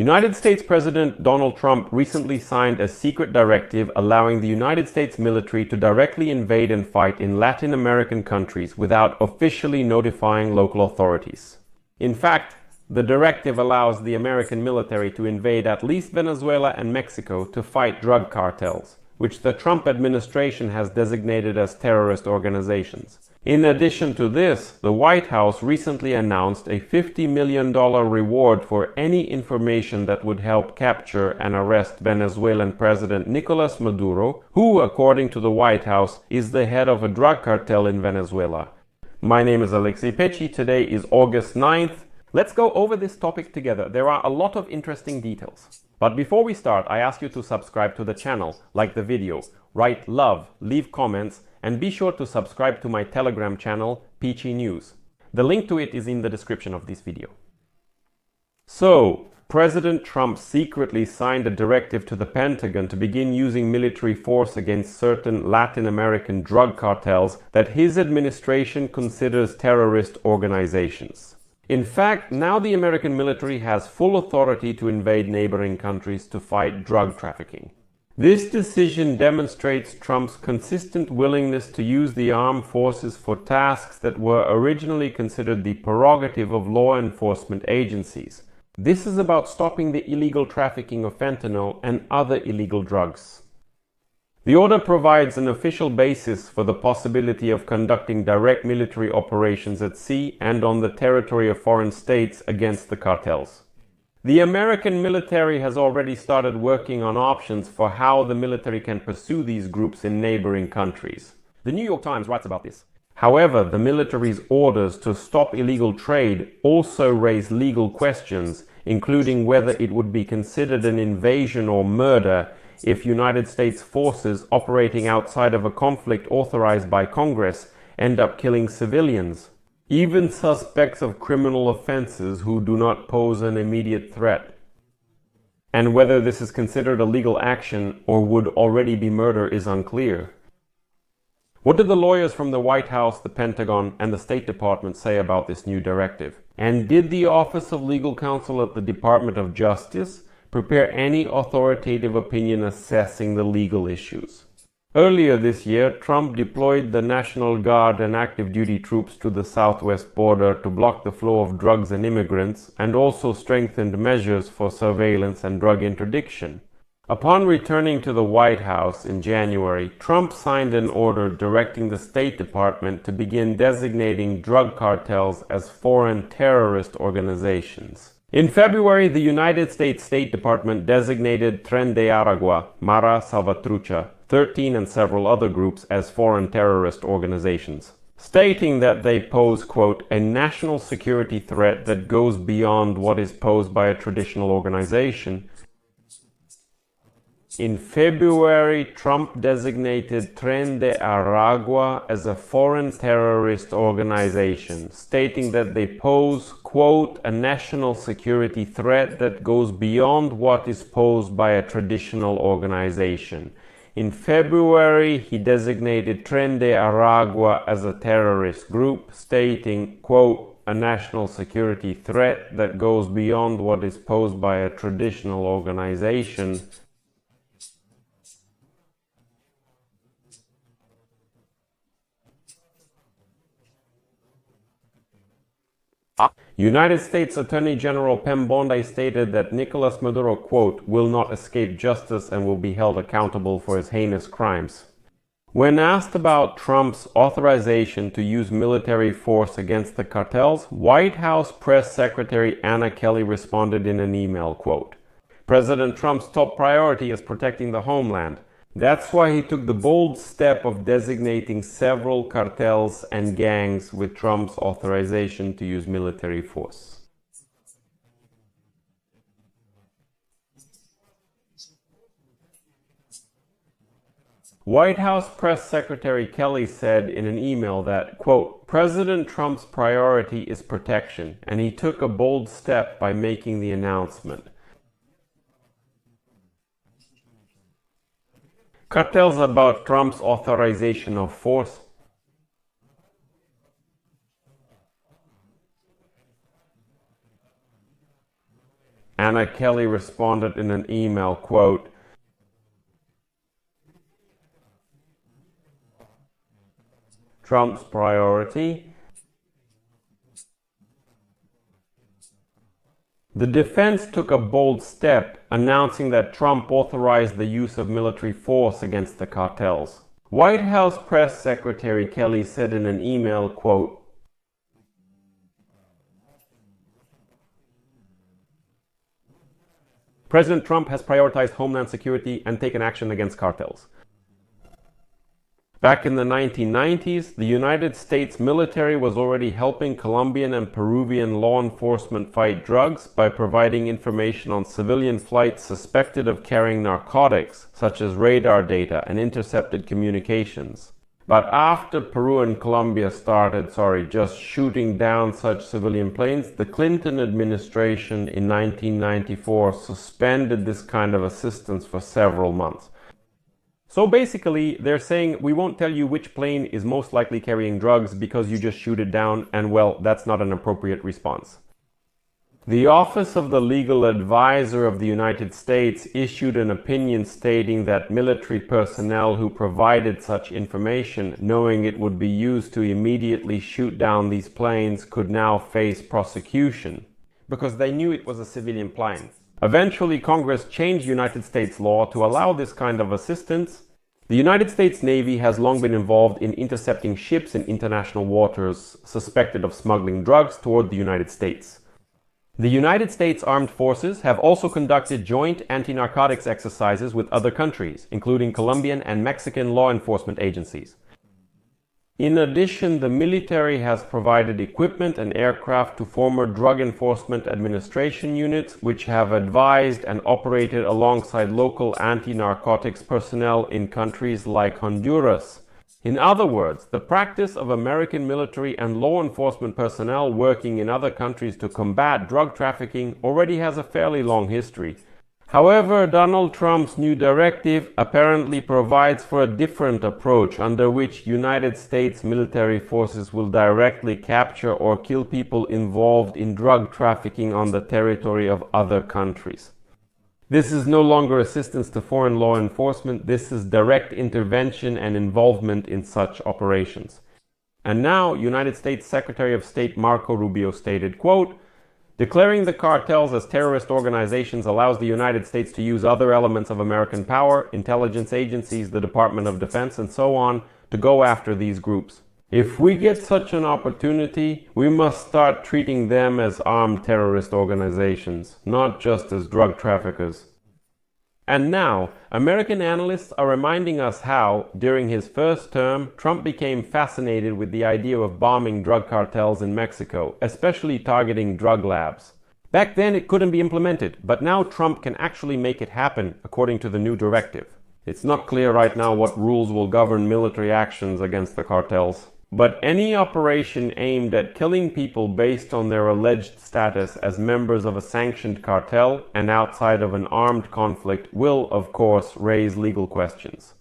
United States President Donald Trump recently signed a secret directive allowing the United States military to directly invade and fight in Latin American countries without officially notifying local authorities. In fact, the directive allows the American military to invade at least Venezuela and Mexico to fight drug cartels, which the Trump administration has designated as terrorist organizations. In addition to this, the White House recently announced a $50 million reward for any information that would help capture and arrest Venezuelan President Nicolas Maduro, who, according to the White House, is the head of a drug cartel in Venezuela. My name is Pechiy. Today is August 9th. Let's go over this topic together. There are a lot of interesting details. But before we start, I ask you to subscribe to the channel, like the video, write love, leave comments, and be sure to subscribe to my Telegram channel, Pechiy News. The link to it is in the description of this video. So, President Trump secretly signed a directive to the Pentagon to begin using military force against certain Latin American drug cartels that his administration considers terrorist organizations. In fact, now the American military has full authority to invade neighboring countries to fight drug trafficking. This decision demonstrates Trump's consistent willingness to use the armed forces for tasks that were originally considered the prerogative of law enforcement agencies. This is about stopping the illegal trafficking of fentanyl and other illegal drugs. The order provides an official basis for the possibility of conducting direct military operations at sea and on the territory of foreign states against the cartels. The American military has already started working on options for how the military can pursue these groups in neighboring countries. The New York Times writes about this. However, the military's orders to stop illegal trade also raise legal questions, including whether it would be considered an invasion or murder if United States forces operating outside of a conflict authorized by Congress end up killing civilians, even suspects of criminal offenses who do not pose an immediate threat. And whether this is considered a legal action or would already be murder is unclear. What did the lawyers from the White House, the Pentagon, and the State Department say about this new directive? And did the Office of Legal Counsel at the Department of Justice prepare any authoritative opinion assessing the legal issues? Earlier this year, Trump deployed the National Guard and active duty troops to the southwest border to block the flow of drugs and immigrants, and also strengthened measures for surveillance and drug interdiction. Upon returning to the White House in January, Trump signed an order directing the State Department to begin designating drug cartels as foreign terrorist organizations. In February, the United States State Department designated Tren de Aragua, Mara Salvatrucha, 13 and several other groups as foreign terrorist organizations, stating that they pose, quote, a national security threat that goes beyond what is posed by a traditional organization. In February, Trump designated Tren de Aragua as a foreign terrorist organization, stating that they pose, quote, a national security threat that goes beyond what is posed by a traditional organization. In February, he designated Tren de Aragua as a terrorist group, stating, quote, a national security threat that goes beyond what is posed by a traditional organization. United States Attorney General Pem Bondi stated that Nicolas Maduro, quote, will not escape justice and will be held accountable for his heinous crimes. When asked about Trump's authorization to use military force against the cartels, White House Press Secretary Anna Kelly responded in an email, quote, President Trump's top priority is protecting the homeland. That's why he took the bold step of designating several cartels and gangs with Trump's authorization to use military force. White House Press Secretary Kelly said in an email that, quote, President Trump's priority is protection, and he took a bold step by making the announcement. Cartels about Trump's authorization of force. Anna Kelly responded in an email, quote, Trump's priority. The defense took a bold step, announcing that Trump authorized the use of military force against the cartels. White House Press Secretary Kelly said in an email, quote, President Trump has prioritized homeland security and taken action against cartels. Back in the 1990s, the United States military was already helping Colombian and Peruvian law enforcement fight drugs by providing information on civilian flights suspected of carrying narcotics, such as radar data and intercepted communications. But after Peru and Colombia started, just shooting down such civilian planes, the Clinton administration in 1994 suspended this kind of assistance for several months. So basically, they're saying, we won't tell you which plane is most likely carrying drugs because you just shoot it down, and well, that's not an appropriate response. The Office of the Legal Advisor of the United States issued an opinion stating that military personnel who provided such information, knowing it would be used to immediately shoot down these planes, could now face prosecution because they knew it was a civilian plane. Eventually, Congress changed United States law to allow this kind of assistance. The United States Navy has long been involved in intercepting ships in international waters suspected of smuggling drugs toward the United States. The United States Armed Forces have also conducted joint anti-narcotics exercises with other countries, including Colombian and Mexican law enforcement agencies. In addition, the military has provided equipment and aircraft to former Drug Enforcement Administration units, which have advised and operated alongside local anti-narcotics personnel in countries like Honduras. In other words, the practice of American military and law enforcement personnel working in other countries to combat drug trafficking already has a fairly long history. However, Donald Trump's new directive apparently provides for a different approach under which United States military forces will directly capture or kill people involved in drug trafficking on the territory of other countries. This is no longer assistance to foreign law enforcement, this is direct intervention and involvement in such operations. And now, United States Secretary of State Marco Rubio stated, quote, Declaring the cartels as terrorist organizations allows the United States to use other elements of American power, intelligence agencies, the Department of Defense, and so on, to go after these groups. If we get such an opportunity, we must start treating them as armed terrorist organizations, not just as drug traffickers. And now, American analysts are reminding us how, during his first term, Trump became fascinated with the idea of bombing drug cartels in Mexico, especially targeting drug labs. Back then it couldn't be implemented, but now Trump can actually make it happen, according to the new directive. It's not clear right now what rules will govern military actions against the cartels. But any operation aimed at killing people based on their alleged status as members of a sanctioned cartel and outside of an armed conflict will, of course, raise legal questions.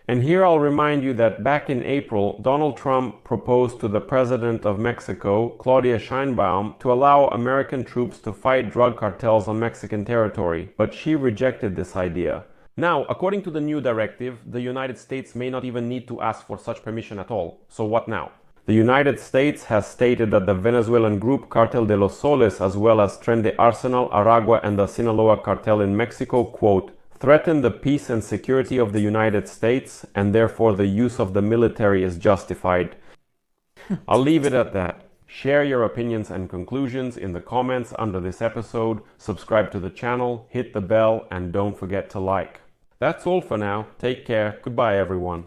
And here I'll remind you that back in April, Donald Trump proposed to the President of Mexico, Claudia Sheinbaum, to allow American troops to fight drug cartels on Mexican territory, but she rejected this idea. Now, according to the new directive, the United States may not even need to ask for such permission at all. So what now? The United States has stated that the Venezuelan group Cartel de los Soles, as well as Tren de Arsenal, Aragua, and the Sinaloa cartel in Mexico, quote, threaten the peace and security of the United States, and therefore the use of the military is justified. I'll leave it at that. Share your opinions and conclusions in the comments under this episode, subscribe to the channel, hit the bell, and don't forget to like. That's all for now. Take care. Goodbye, everyone.